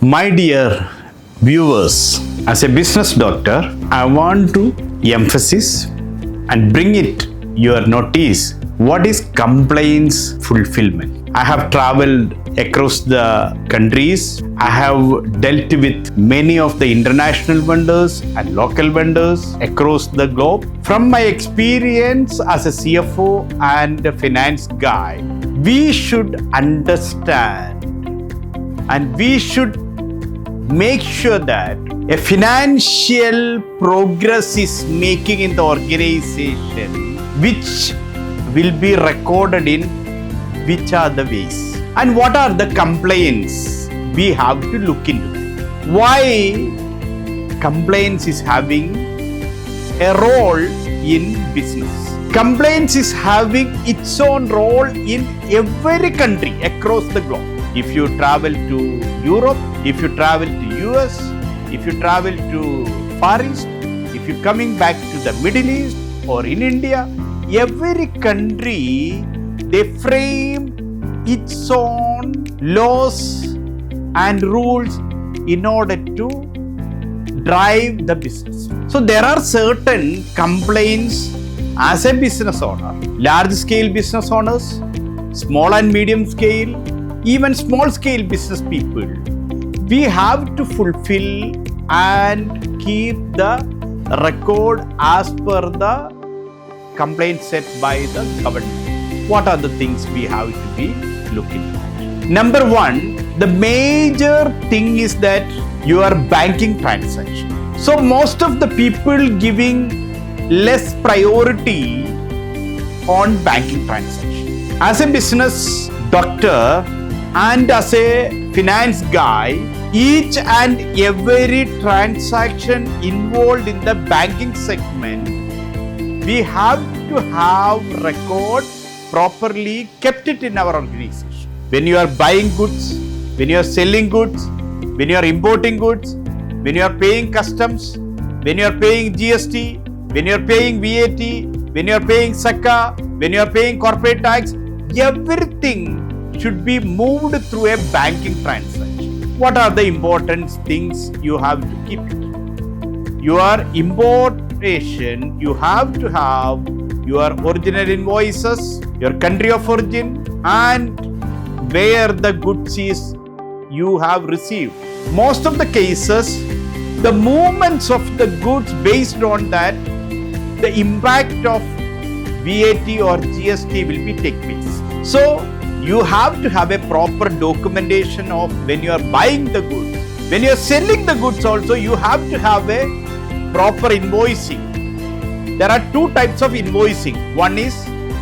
My dear viewers, as a business doctor, I want to emphasize and bring it your notice what is compliance fulfillment. I have traveled across the countries. I have dealt with many of the international vendors and local vendors across the globe. From my experience as a CFO and a finance guy, we should understand and we should make sure that a financial progress is making in the organization, which will be recorded in which are the ways and what are the complaints we have to look into. Why complaints is having a role in business. Complaints is having its own role in every country across the globe. If you travel to Europe, if you travel to US, if you travel to Far East, if you're coming back to the Middle East or in India, every country, they frame its own laws and rules in order to drive the business. So there are certain complaints as a business owner, large scale business owners, small and medium scale, even small scale business people, we have to fulfill and keep the record as per the complaint set by the government. What are the things we have to be looking at? Number one, the major thing is that your banking transaction. So most of the people giving less priority on banking transaction. As a business doctor and as a finance guy, each and every transaction involved in the banking segment, we have to have record properly kept it in our organization. When you are buying goods, when you are selling goods, when you are importing goods, when you are paying customs, when you are paying GST, when you are paying VAT, when you are paying SACA, when you are paying corporate tax, everything should be moved through a banking transaction. What are the important things you have to keep? Your importation, you have to have your original invoices, your country of origin, and where the goods is you have received. Most of the cases, the movements of the goods based on that, the impact of VAT or GST will be take place. So you have to have a proper documentation of when you are buying the goods. When you are selling the goods also, you have to have a proper invoicing. There are two types of invoicing. One is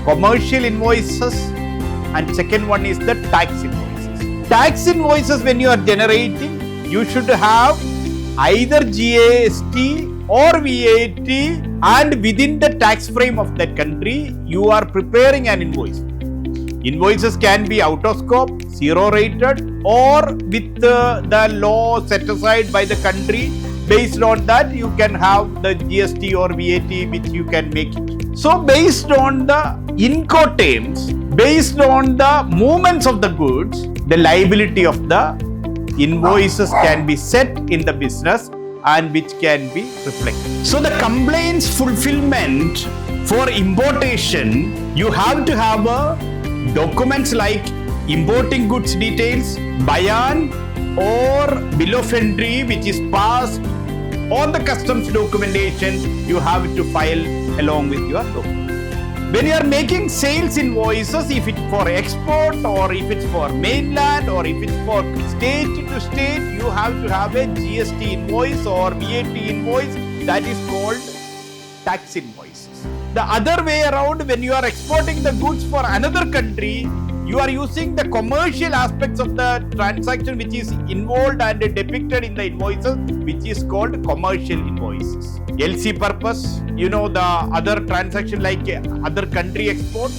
commercial invoices and second one is the tax invoices. Tax invoices, when you are generating, you should have either GST or VAT, and within the tax frame of that country, you are preparing an invoice. Invoices can be out of scope, zero rated, or with the law set aside by the country. Based on that, you can have the GST or VAT which you can make it. So based on the Incoterms, based on the movements of the goods, the liability of the invoices can be set in the business and which can be reflected. So the complaints fulfillment for importation, you have to have documents like importing goods details, bayan or bill of entry which is passed, or the customs documentation you have to file along with your document. When you are making sales invoices, if it's for export or if it's for mainland or if it's for state to state, you have to have a GST invoice or VAT invoice, that is called tax invoices. The other way around, when you are exporting the goods for another country, you are using the commercial aspects of the transaction which is involved and depicted in the invoices, which is called commercial invoices. LC purpose, you know, the other transaction like other country export,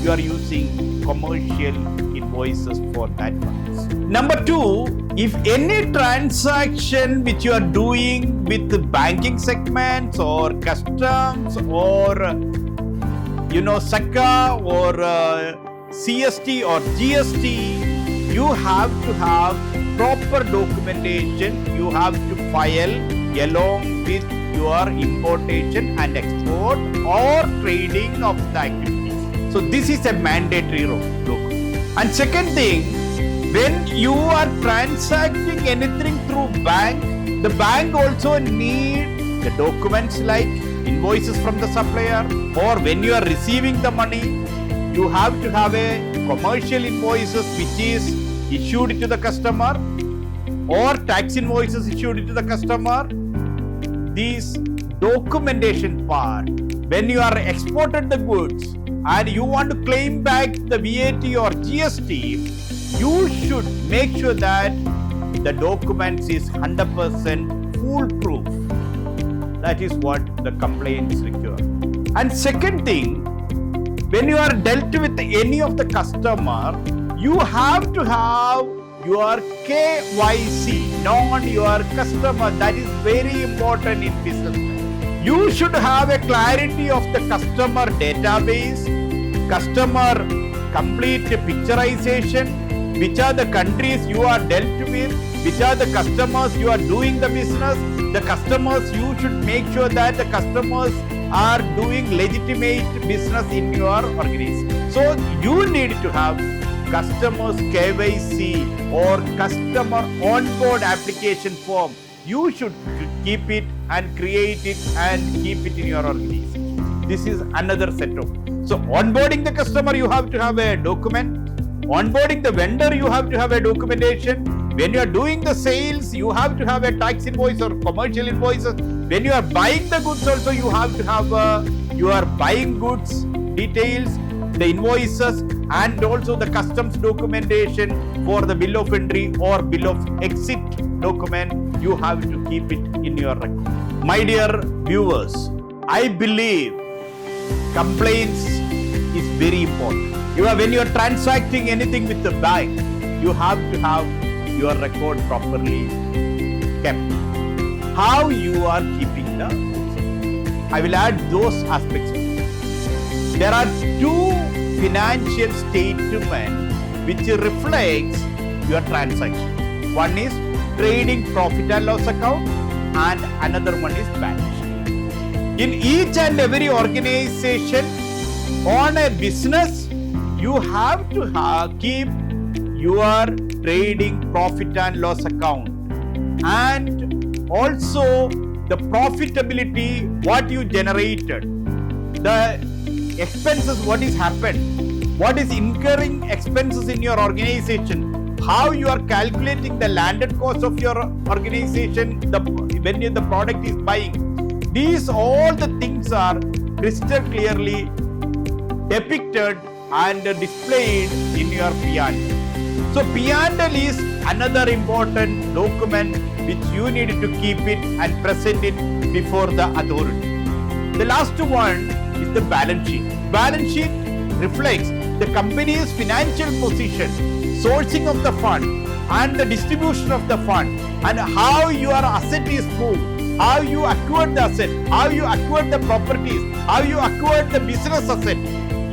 you are using commercial invoices for that one. Number two, if any transaction which you are doing with the banking segments or customs or SACA or CST or GST, you have to have proper documentation you have to file along with your importation and export or trading of the activities. So this is a mandatory rule. And second thing, when you are transacting anything through bank, the bank also need the documents like invoices from the supplier, or when you are receiving the money, you have to have a commercial invoices which is issued to the customer, or tax invoices issued to the customer. These documentation part, when you are exported the goods and you want to claim back the VAT or GST, you should make sure that the documents is 100% foolproof. That is what the complaints require. And second thing, when you are dealt with any of the customer, you have to have your KYC, known your customer. That is very important in business. You should have a clarity of the customer database, customer complete picturization, which are the countries you are dealt with, which are the customers you are doing the business. The customers, you should make sure that the customers are doing legitimate business in your organization. So you need to have customers KYC or customer onboard application form. You should keep it and create it and keep it in your organization. This is another setup. So onboarding the customer, you have to have a document. Onboarding the vendor, you have to have a documentation. When you are doing the sales, you have to have a tax invoice or commercial invoices. When you are buying the goods also, you have to have your buying goods details, the invoices, and also the customs documentation for the bill of entry or bill of exit document. You have to keep it in your record. My dear viewers, I believe complaints is very important. When you are transacting anything with the bank, you have to have your record properly kept. How you are keeping the goods? I will add those aspects. There are two financial statements which reflects your transaction. One is trading profit and loss account, and another one is balance sheet. In each and every organization on a business, you have to keep your trading profit and loss account, and also the profitability, what you generated, the expenses, what is happened, what is incurring expenses in your organization, how you are calculating the landed cost of your organization when the product is buying. These all the things are crystal clearly depicted and displayed in your P&L. So P&L is another important document which you need to keep it and present it before the authority. The last one is the balance sheet. Balance sheet reflects the company's financial position, sourcing of the fund and the distribution of the fund, and how your asset is moved, how you acquired the asset, how you acquired the properties, how you acquired the business asset.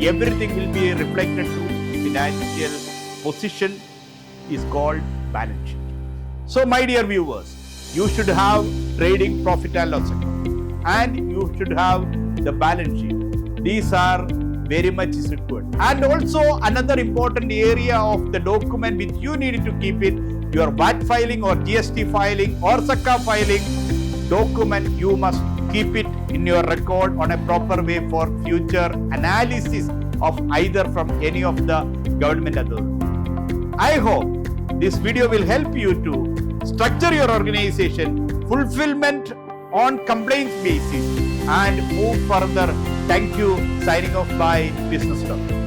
Everything will be reflected to financial position is called balance sheet. So my dear viewers, you should have trading profit and loss account, and you should have the balance sheet. These are very much required. And also another important area of the document which you need to keep it, your VAT filing or GST filing or SACA filing document, you must keep it in your record on a proper way for future analysis of either from any of the government authorities. I hope this video will help you to structure your organization, fulfillment on complaints basis, and move further. Thank you. Signing off by Business Doctor.